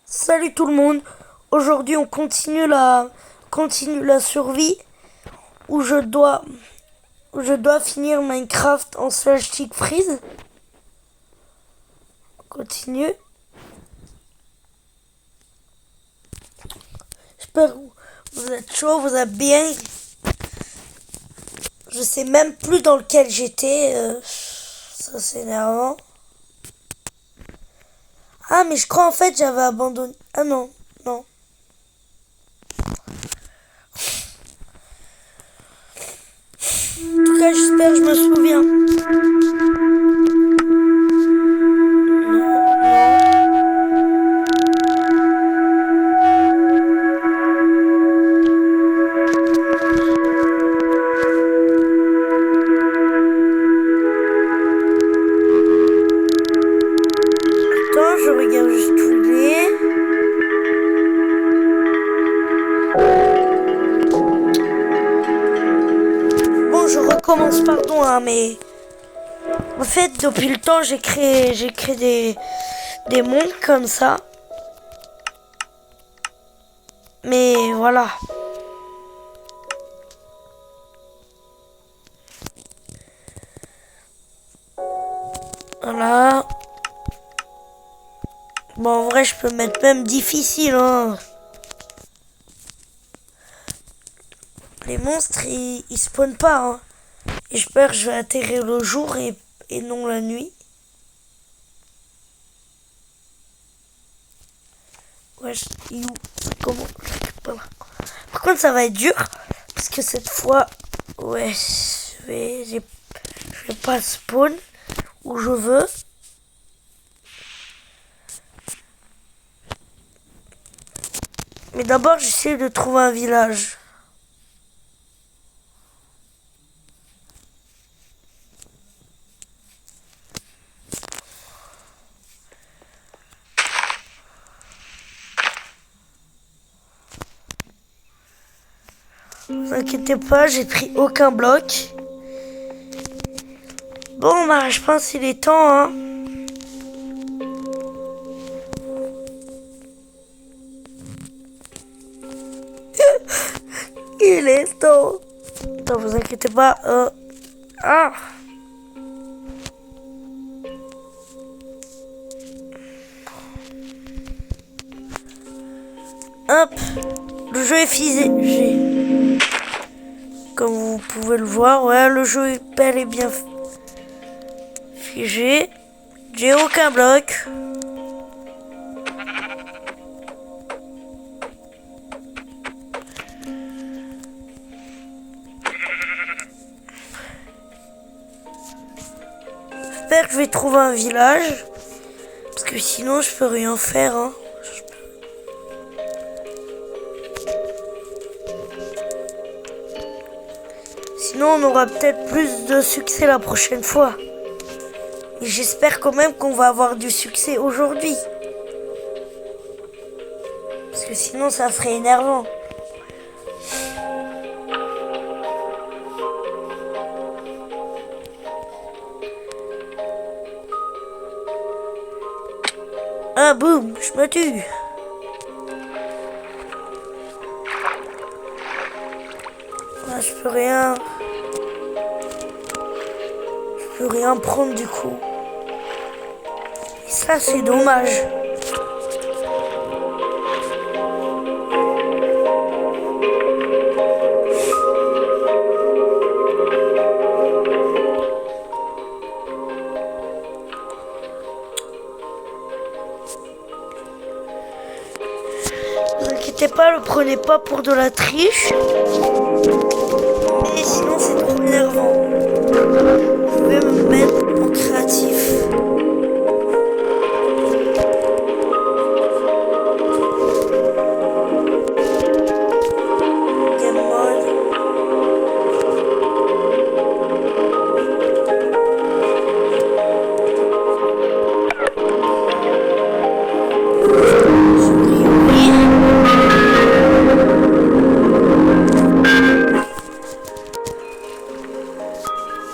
Salut tout le monde. Aujourd'hui, on continue la survie où je dois finir Minecraft en slash tick freeze. On continue. J'espère que vous êtes chaud, vous êtes bien. Je sais même plus dans lequel j'étais. Ça c'est énervant. Ah mais je crois en fait j'avais abandonné. Ah non, non. En tout cas j'espère que je me souviens. Non, non. Attends, je regarde juste où il est. Bon, je recommence, pardon, hein, mais en fait, depuis le temps, j'ai créé des mondes comme ça. Mais voilà. Voilà. Bon, en vrai, je peux mettre même difficile, hein. Les monstres, ils spawnent pas, hein. Et j'espère que je vais atterrir le jour et non la nuit. Ouais, comment? Par contre, ça va être dur. Parce que cette fois, ouais, je vais pas spawn où je veux. Mais d'abord, j'essaie de trouver un village. Ne vous inquiétez pas, j'ai pris aucun bloc. Bon, bah, je pense qu'il est temps, hein. Il est temps. Ne vous inquiétez pas. Ah. Hop. Le jeu est figé. Comme vous pouvez le voir, ouais, le jeu est bel et bien figé. J'ai aucun bloc. J'espère que je vais trouver un village. Parce que sinon, je peux rien faire, hein. Sinon, on aura peut-être plus de succès la prochaine fois. Mais j'espère quand même qu'on va avoir du succès aujourd'hui. Parce que sinon, ça serait énervant. Ah, boum, je me tue. Ah, je peux rien prendre du coup. Et ça, c'est dommage. Ne vous inquiétez pas, le prenez pas pour de la triche. Mais sinon, c'est trop énervant. Je vais me mettre en créatif. Game mode.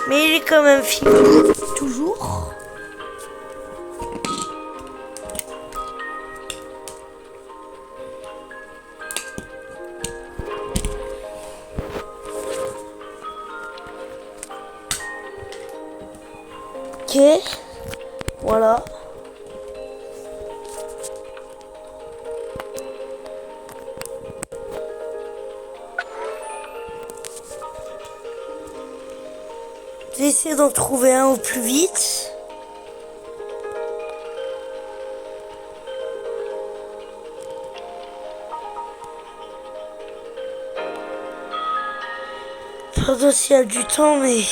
Mais il est quand même fini. Toujours. Ok. Voilà. Je vais essayer d'en trouver un au plus vite. Pardon s'il y a du temps, mais...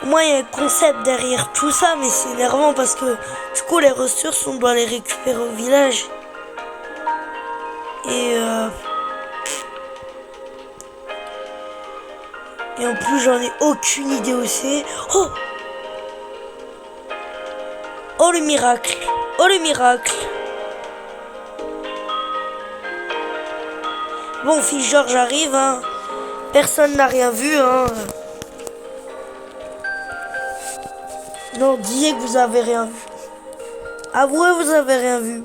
Au moins, il y a un concept derrière tout ça, mais c'est énervant parce que du coup, les ressources, on doit les récupérer au village. Et en plus, j'en ai aucune idée où c'est. Oh! Oh le miracle! Oh le miracle! Bon, fils Georges arrive, hein. Personne n'a rien vu, hein. Non, disez que vous avez rien vu. Avouez, vous avez rien vu.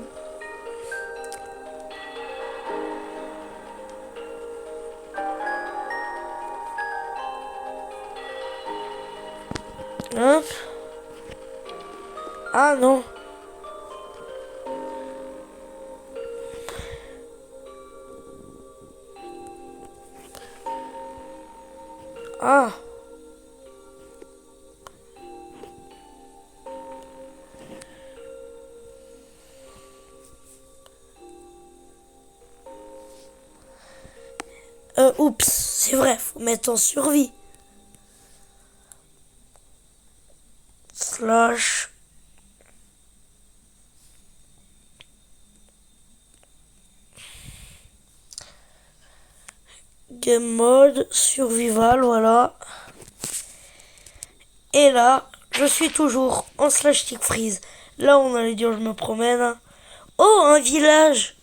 Hein? Ah non. Ah. Oups, c'est vrai, faut mettre en survie. Slash. Game mode, survival, voilà. Et là, je suis toujours en slash tick freeze. Là, on allait dire je me promène. Oh, un village.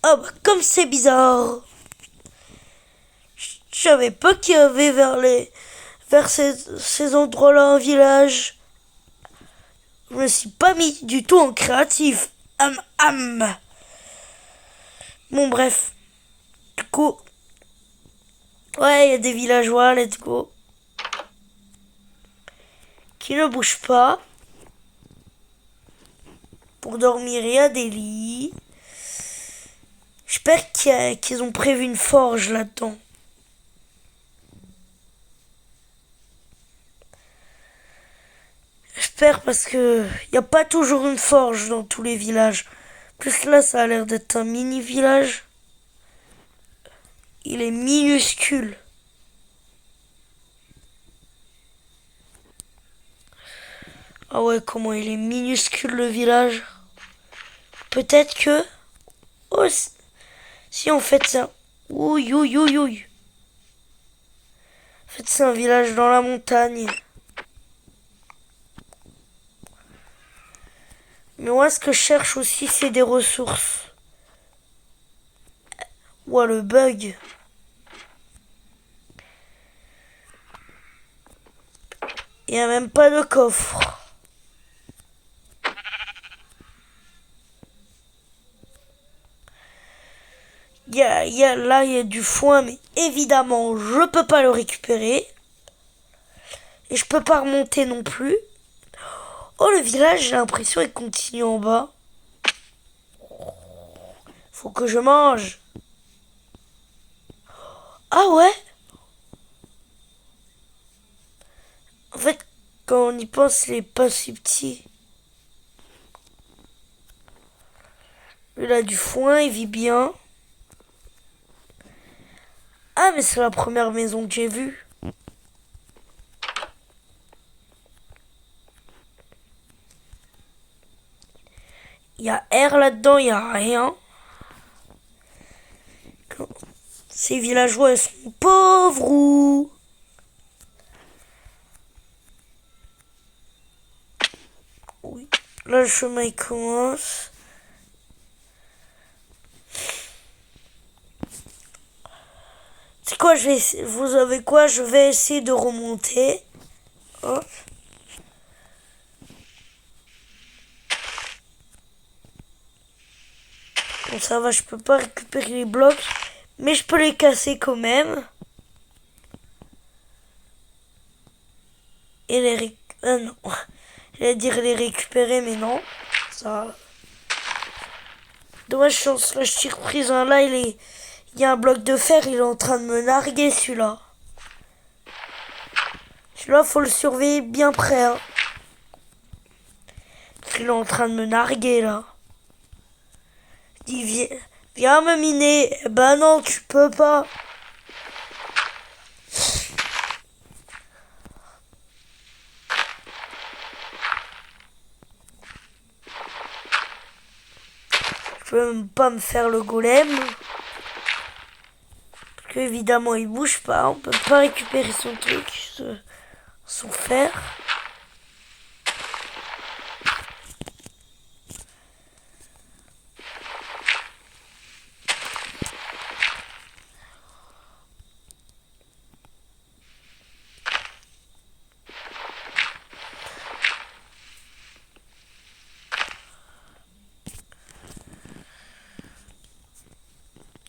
Ah bah, comme c'est bizarre. Je savais pas qu'il y avait vers ces endroits-là un village. Je me suis pas mis du tout en créatif. Bon, bref. Du coup, ouais, il y a des villageois, let's go. Qui ne bougent pas. Pour dormir, il y a des lits. J'espère qu'ils ont prévu une forge là-dedans. J'espère parce que il n'y a pas toujours une forge dans tous les villages. Plus là, ça a l'air d'être un mini village. Il est minuscule. Ah ouais, comment il est minuscule le village. Peut-être que... Oh, si on fait ça... Ouille, ouille, ouille, ouille. En fait, c'est un village dans la montagne. Mais moi, ce que je cherche aussi, c'est des ressources. Ouah, le bug. Il n'y a même pas de coffre. Là, il y a du foin, mais évidemment, je peux pas le récupérer. Et je peux pas remonter non plus. Oh, le village, j'ai l'impression, il continue en bas. Faut que je mange. Ah ouais? En fait, quand on y pense, il est pas si petit. Il a du foin, il vit bien. Ah, mais c'est la première maison que j'ai vue. Il y a R là-dedans, il y a rien. Ces villageois, ils sont pauvres ou... Oui. Là, le chemin, il commence. C'est quoi, vous savez quoi? Je vais essayer de remonter. Hop. Bon, ça va, je peux pas récupérer les blocs, mais je peux les casser quand même. Et les non. J'allais dire les récupérer, mais non. Ça. Dommage chance, là je tire prise. Hein. Là, il y a un bloc de fer, il est en train de me narguer celui-là. Celui-là, faut le surveiller bien près. Hein. Il est en train de me narguer là. Je dis, viens me miner. Eh ben non, tu peux pas. Je peux même pas me faire le golem. Parce que évidemment il bouge pas. On peut pas récupérer son truc. Son fer.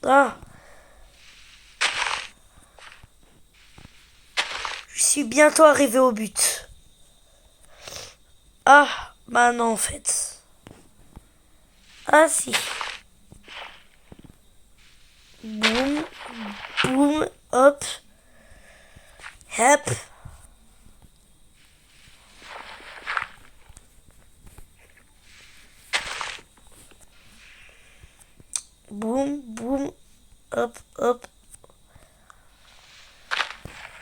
Ah. Je suis bientôt arrivé au but. Ah, bah non en fait. Ah si. Boum, boum, hop. Hop. Boum, boum, hop, hop.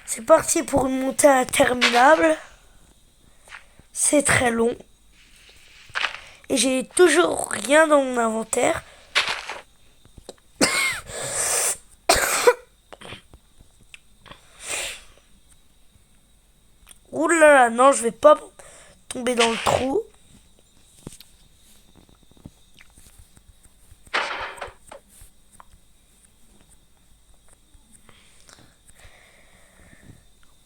C'est parti pour une montée interminable. C'est très long. Et j'ai toujours rien dans mon inventaire. Ouh là là, non, je vais pas tomber dans le trou.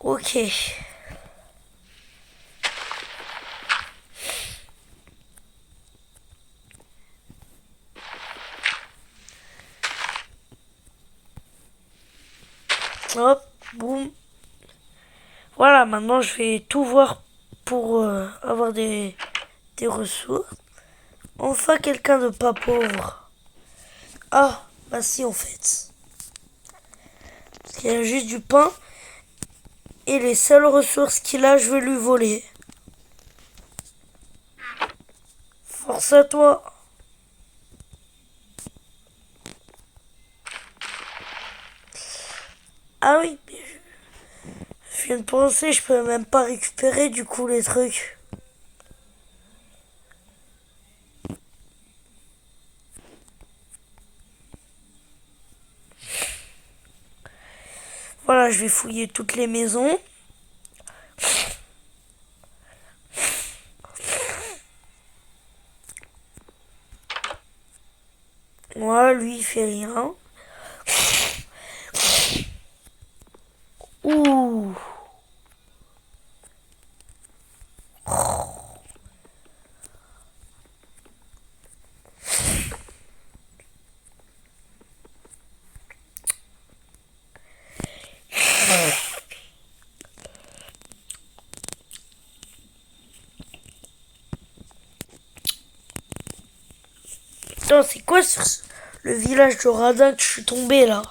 Ok. Hop, boum. Voilà, maintenant je vais tout voir pour avoir des ressources. Enfin quelqu'un de pas pauvre. Ah, bah si en fait. Parce qu'il y a juste du pain. Et les seules ressources qu'il a, je vais lui voler. Force à toi. Ah oui, je viens de penser, je peux même pas récupérer du coup les trucs. Voilà, je vais fouiller toutes les maisons. Moi, lui, il fait rien. Ouh. Putain, c'est quoi sur le village de Radin que je suis tombé là?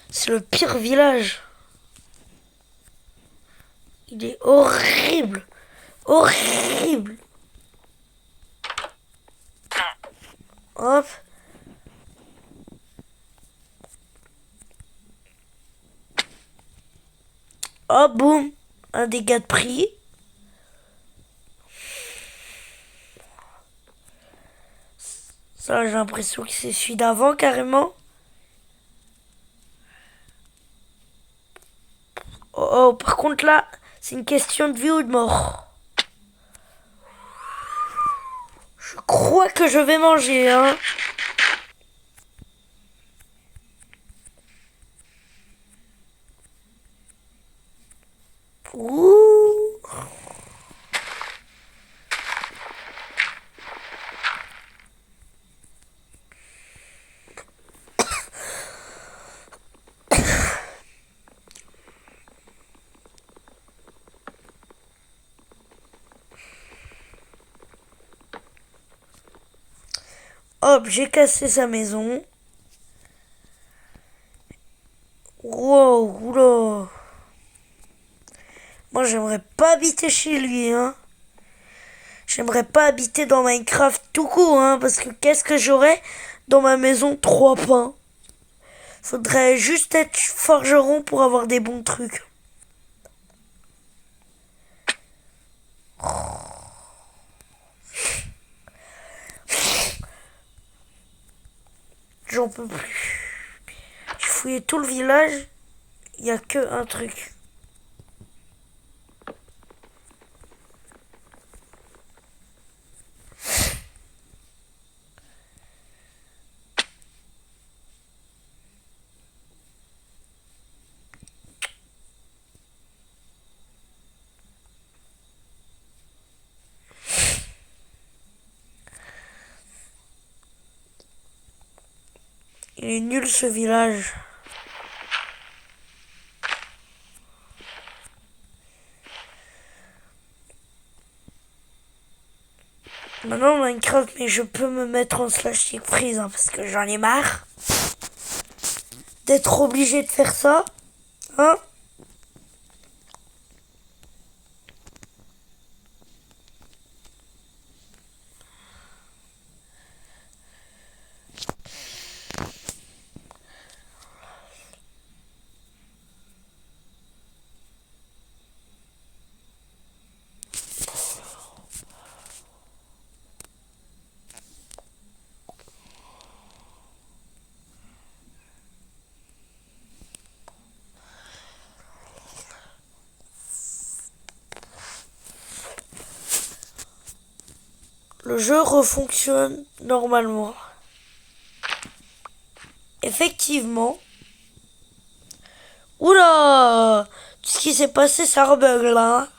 C'est le pire village. Il est horrible. Horrible. Hop. Hop, boum. Un dégât de prix. Ça, j'ai l'impression que c'est celui d'avant carrément. Oh, oh, par contre là, c'est une question de vie ou de mort. Je crois que je vais manger, hein. Hop, j'ai cassé sa maison. Wow, oula. Moi, j'aimerais pas habiter chez lui, hein. J'aimerais pas habiter dans Minecraft tout court, hein, parce que qu'est-ce que j'aurais dans ma maison? 3 pains. Faudrait juste être forgeron pour avoir des bons trucs. J'en peux plus. J'ai fouillé tout le village. Il n'y a que un truc. Il est nul ce village. Maintenant Minecraft, mais je peux me mettre en slash freeze hein, parce que j'en ai marre d'être obligé de faire ça. Hein? Le jeu refonctionne normalement. Effectivement. Oula! Tout ce qui s'est passé, ça rebug là. Hein.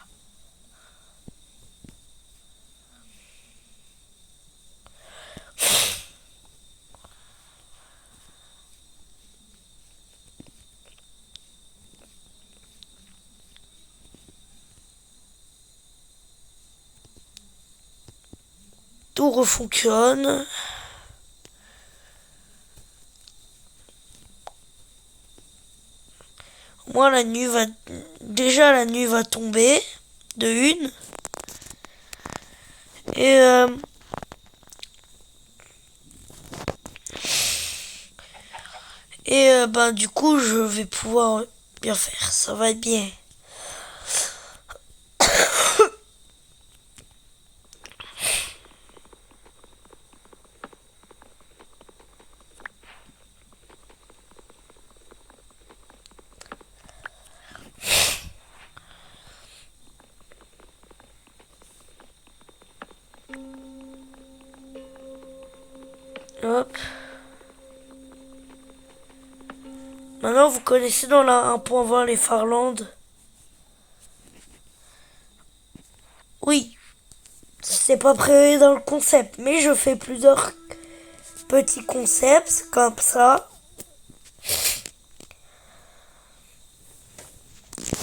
Tout refonctionne. Moi, la nuit va tomber de une. Et ben du coup, je vais pouvoir bien faire. Ça va être bien. Hop. Maintenant, vous connaissez dans la 1.20 les Farlands. Oui, c'est pas prévu dans le concept, mais je fais plusieurs petits concepts comme ça.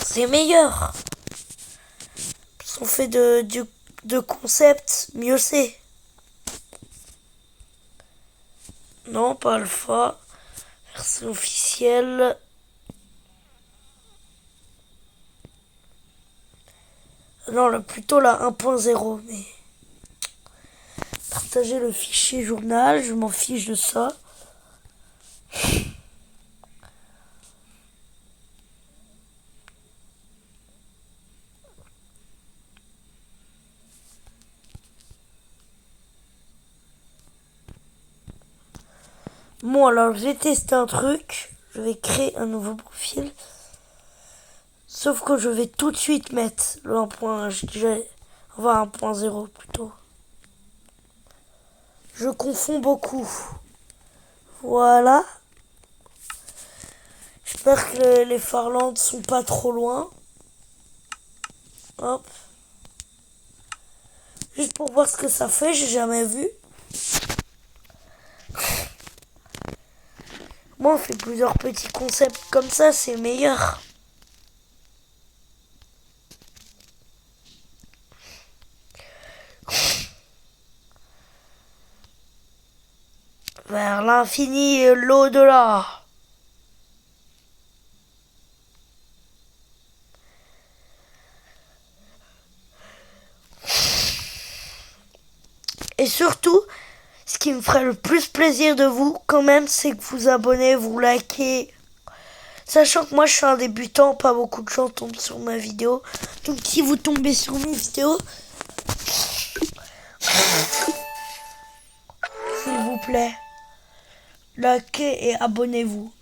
C'est meilleur. Si on fait de concepts, mieux c'est. Non, pas alpha. Version officielle. Non, plutôt la 1.0, mais... Partager le fichier journal, je m'en fiche de ça. Bon, alors j'ai testé un truc. Je vais créer un nouveau profil. Sauf que je vais tout de suite mettre le 1.1. Enfin, 1.0 plutôt. Je confonds beaucoup. Voilà. J'espère que les Farlands sont pas trop loin. Hop. Juste pour voir ce que ça fait, j'ai jamais vu. Moi, on fait plusieurs petits concepts comme ça, c'est meilleur. vers l'infini et l'au-delà. Et surtout, ce qui me ferait le plus plaisir de vous, quand même, c'est que vous abonnez, vous likez. Sachant que moi, je suis un débutant, pas beaucoup de gens tombent sur ma vidéo. Donc, si vous tombez sur mes vidéos, s'il vous plaît, likez et abonnez-vous.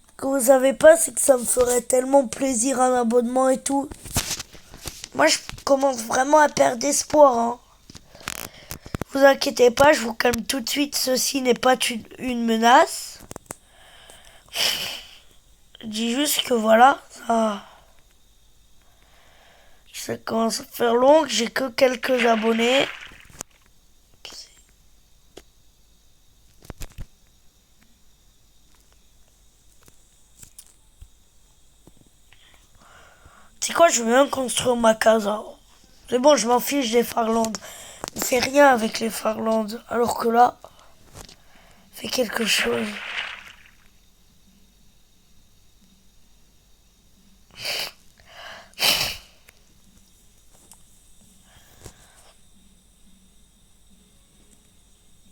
Ce que vous savez pas, c'est que ça me ferait tellement plaisir un abonnement et tout. Moi, je commence vraiment à perdre espoir, hein. Vous inquiétez pas, je vous calme tout de suite. Ceci n'est pas une menace. Je dis juste que voilà, ça commence à faire long, que j'ai que quelques abonnés. C'est quoi, je vais même construire ma casa. C'est bon, je m'en fiche des Farlandes. On fait rien avec les Farlandes. Alors que là, on fait quelque chose.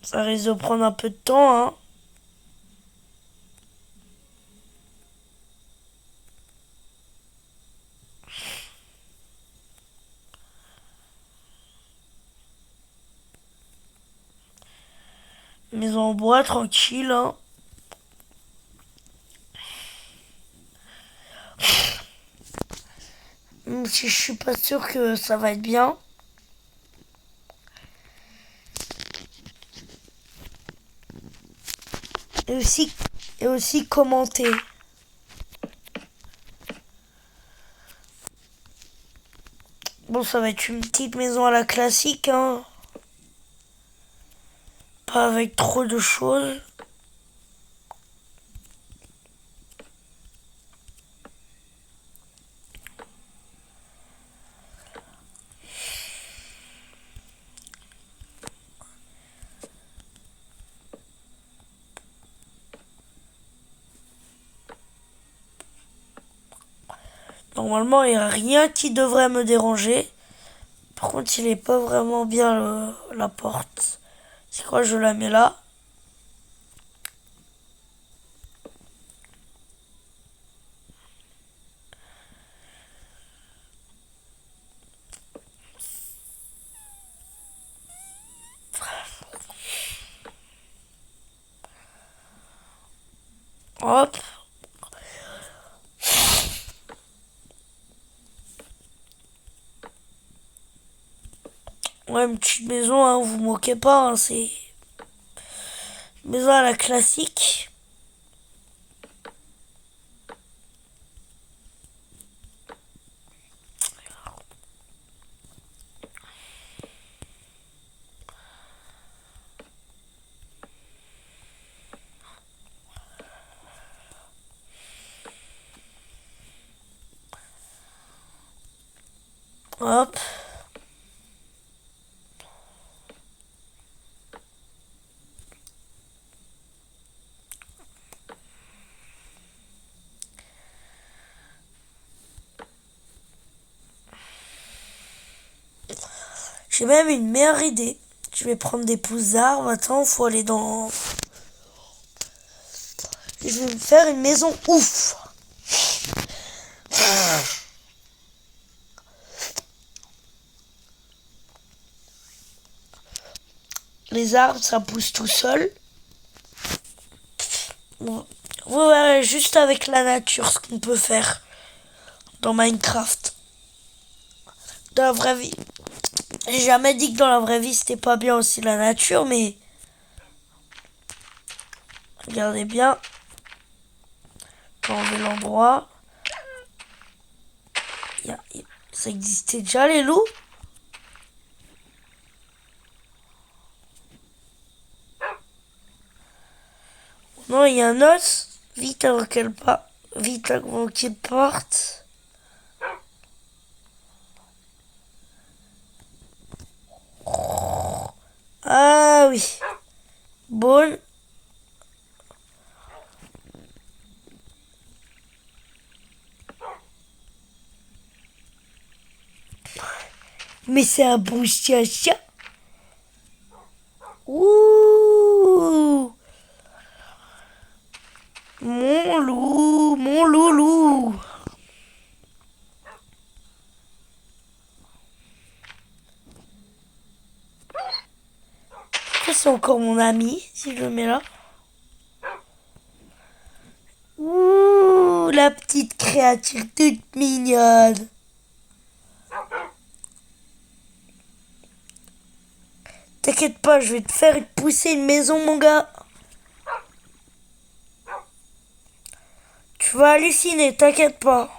Ça risque de prendre un peu de temps, hein. Maison en bois, tranquille, hein. Même si je suis pas sûr que ça va être bien. Et aussi commenter. Bon, ça va être une petite maison à la classique, hein. Pas avec trop de choses. Normalement, il n'y a rien qui devrait me déranger. Par contre, il n'est pas vraiment bien la porte. C'est quoi, je la mets là. Hop. Ouais, une petite maison, hein, vous moquez pas, hein, c'est une maison à la classique. Hop. J'ai même une meilleure idée. Je vais prendre des pousses d'arbres. Attends, faut aller dans... Et je vais me faire une maison ouf. Les arbres, ça pousse tout seul. Vous verrez juste avec la nature ce qu'on peut faire dans Minecraft. Dans la vraie vie. J'ai jamais dit que dans la vraie vie c'était pas bien aussi la nature, mais regardez bien. Enlever l'endroit. Ça existait déjà les loups? Non, il y a un os. Vite avant vite avant qu'il parte. Bon. Mais c'est un bon chien. Ouh. Mon loup, mon loulou. C'est encore mon ami, si je le mets là. Ouh, la petite créature toute mignonne. T'inquiète pas, je vais te faire pousser une maison, mon gars. Tu vas halluciner, t'inquiète pas.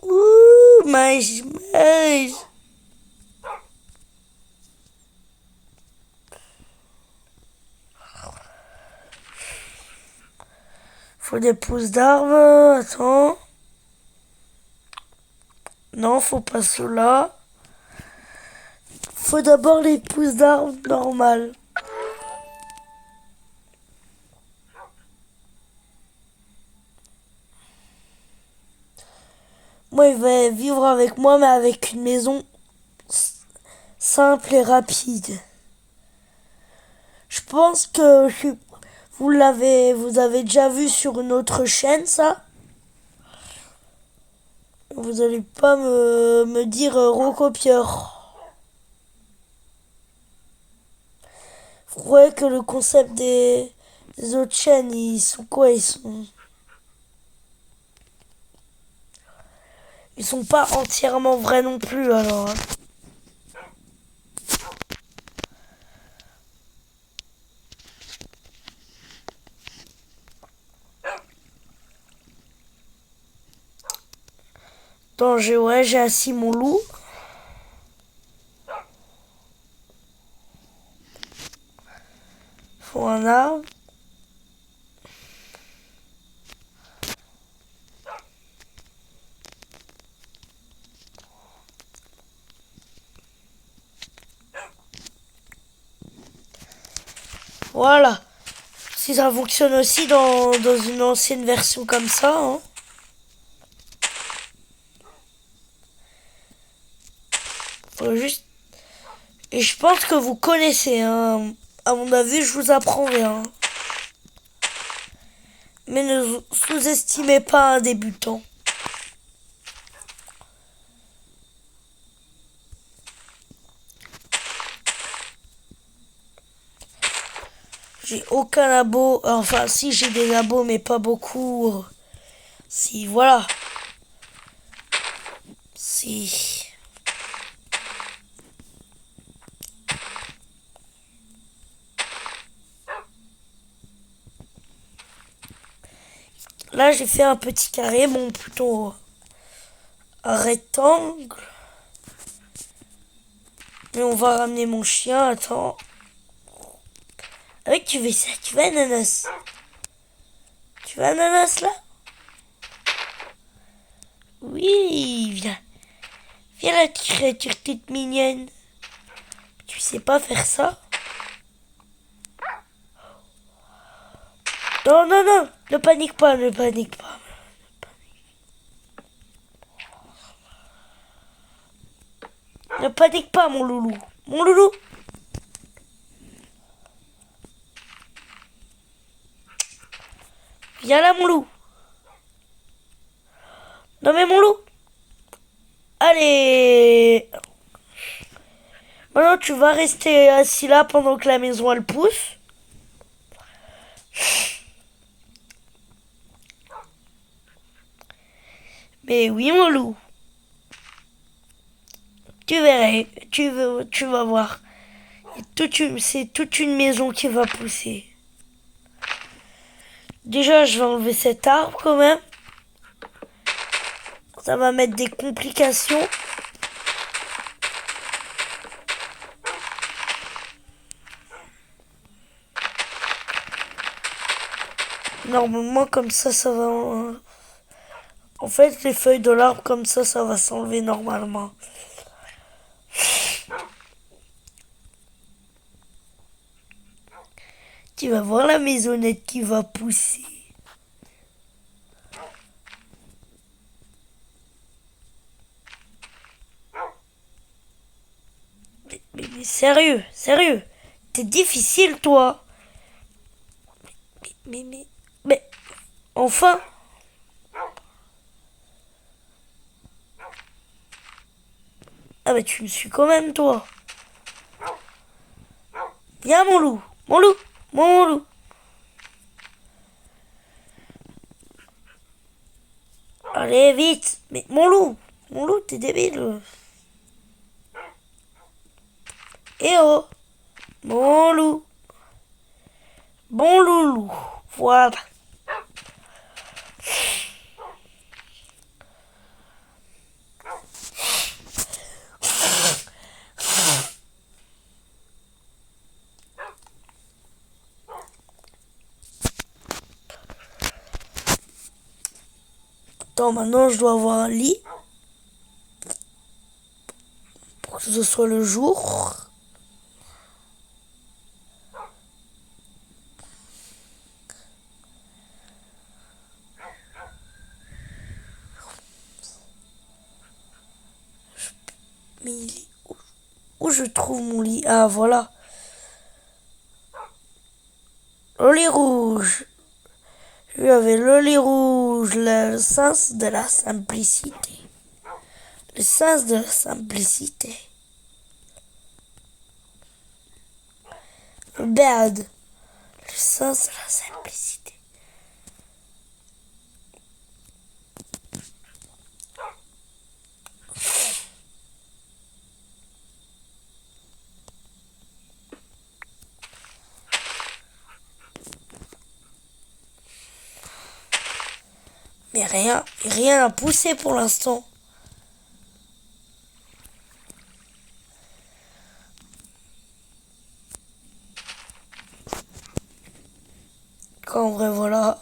Ouh, mange. Faut des pousses d'arbres, attends. Non, faut pas cela. Faut d'abord les pousses d'arbres normales. Moi, il va vivre avec moi, mais avec une maison simple et rapide. Je pense que vous avez déjà vu sur une autre chaîne, ça. Vous allez pas me dire recopieur. Vous croyez que le concept des autres chaînes, ils sont quoi? Ils sont pas entièrement vrais non plus, alors. Hein. Attends, j'ai assis mon loup. Faut un arbre. Voilà. Si ça fonctionne aussi dans une ancienne version comme ça. Hein. Faut juste... Et je pense que vous connaissez. Hein. À mon avis, je vous apprends rien. Mais ne sous-estimez pas un débutant. J'ai aucun labo. Enfin, si j'ai des labos, mais pas beaucoup. Si, voilà. Si. Là, j'ai fait un petit carré, bon, plutôt un rectangle. Mais on va ramener mon chien, attends. Ah oui, tu veux ça, tu veux ananas. Tu veux ananas, là? Oui, viens. Viens la créature toute mignonne. Tu sais pas faire ça? Non, non, non, ne panique pas, ne panique pas. Ne panique pas, mon loulou. Mon loulou. Viens là, mon loup. Non, mais mon loup. Allez. Maintenant, tu vas rester assis là pendant que la maison, elle pousse. Mais oui, mon loup. Tu verras, tu vas voir. C'est toute une maison qui va pousser. Déjà, je vais enlever cet arbre quand même. Ça va mettre des complications. Normalement, comme ça va En fait, les feuilles de l'arbre comme ça va s'enlever normalement. Tu vas voir la maisonnette qui va pousser. Mais sérieux, sérieux. T'es difficile, toi. Mais, enfin. Ah bah tu me suis quand même, toi. Viens, mon loup, mon loup, mon loup. Allez, vite. Mais mon loup, t'es débile. Eh oh, mon loup. Bon loulou, voilà. Attends, maintenant je dois avoir un lit pour que ce soit le jour. Mais où je trouve mon lit? Ah, voilà. Le lit rouge. Lui avait le lit rouge, le sens de la simplicité. Le sens de la simplicité. Le bed. Le sens de la simplicité. Mais rien n'a poussé pour l'instant. Qu'en vrai, voilà.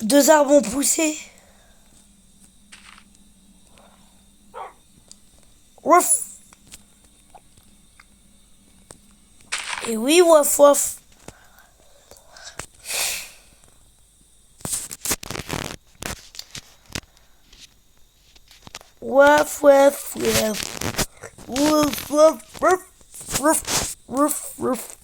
Deux arbres ont poussé. Ouf. Et oui, waf waf. Waf waf waf. Woof woof woof woof woof woof.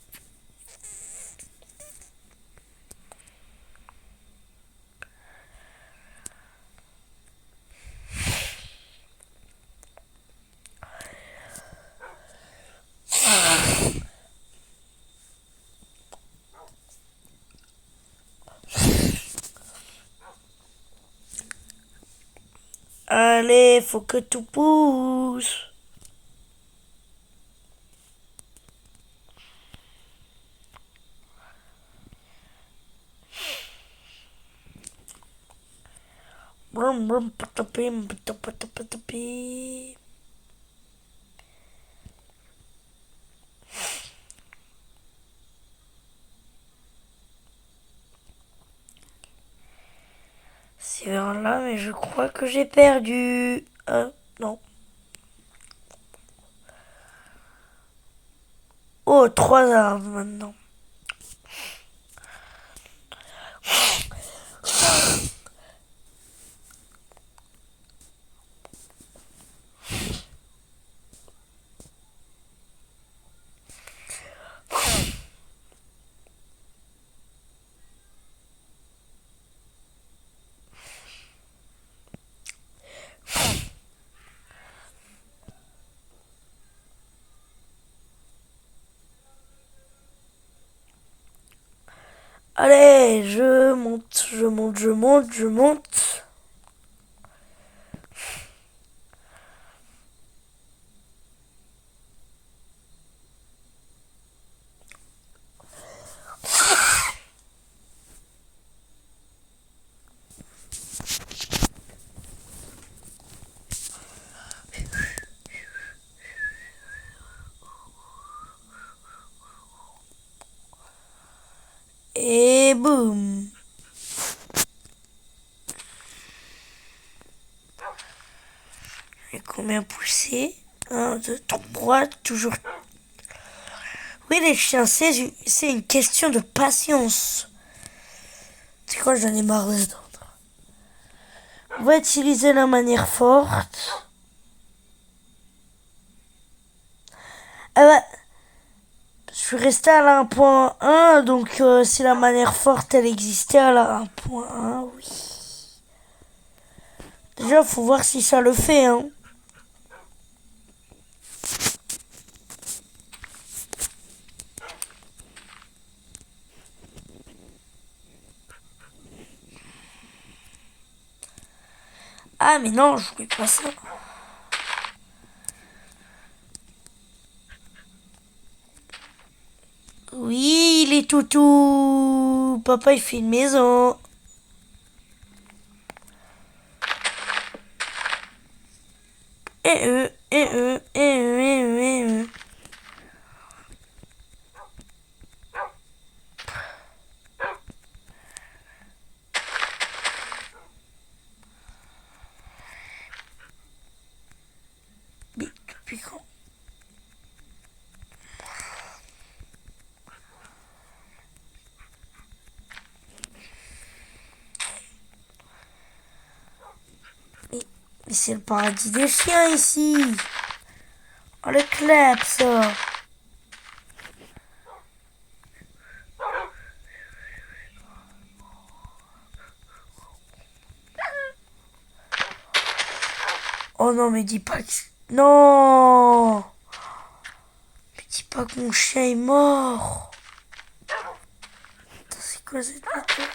Allez, faut que tout pousse. Brum brum patapim patapatapatapi. C'est vers là, mais je crois que j'ai perdu. Non. Oh, trois arbres maintenant. Allez, je monte, je monte, je monte, je monte. Et boum. Et combien pousser? 1, 2, 3, toujours. Oui, les chiens, c'est une question de patience. C'est quoi, j'en ai marre d'attendre. On va utiliser la manière forte. Ah bah, je suis resté à la 1.1, donc si la manière forte elle existait à la 1.1, oui. Déjà, faut voir si ça le fait, hein. Ah, mais non, je voulais pas ça. Oui, les toutous. Papa, il fait une maison. Et eux. Mais depuis quand? Mais c'est le paradis des chiens ici. Oh, le clap, ça. Oh non, mais dis pas que... Non. Mais dis pas que mon chien est mort. Attends, c'est quoi cette méthode?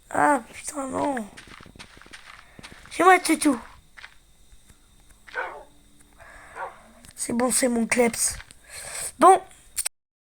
Ah, putain, non. C'est moi, toutou. C'est bon, c'est mon kleps. Bon,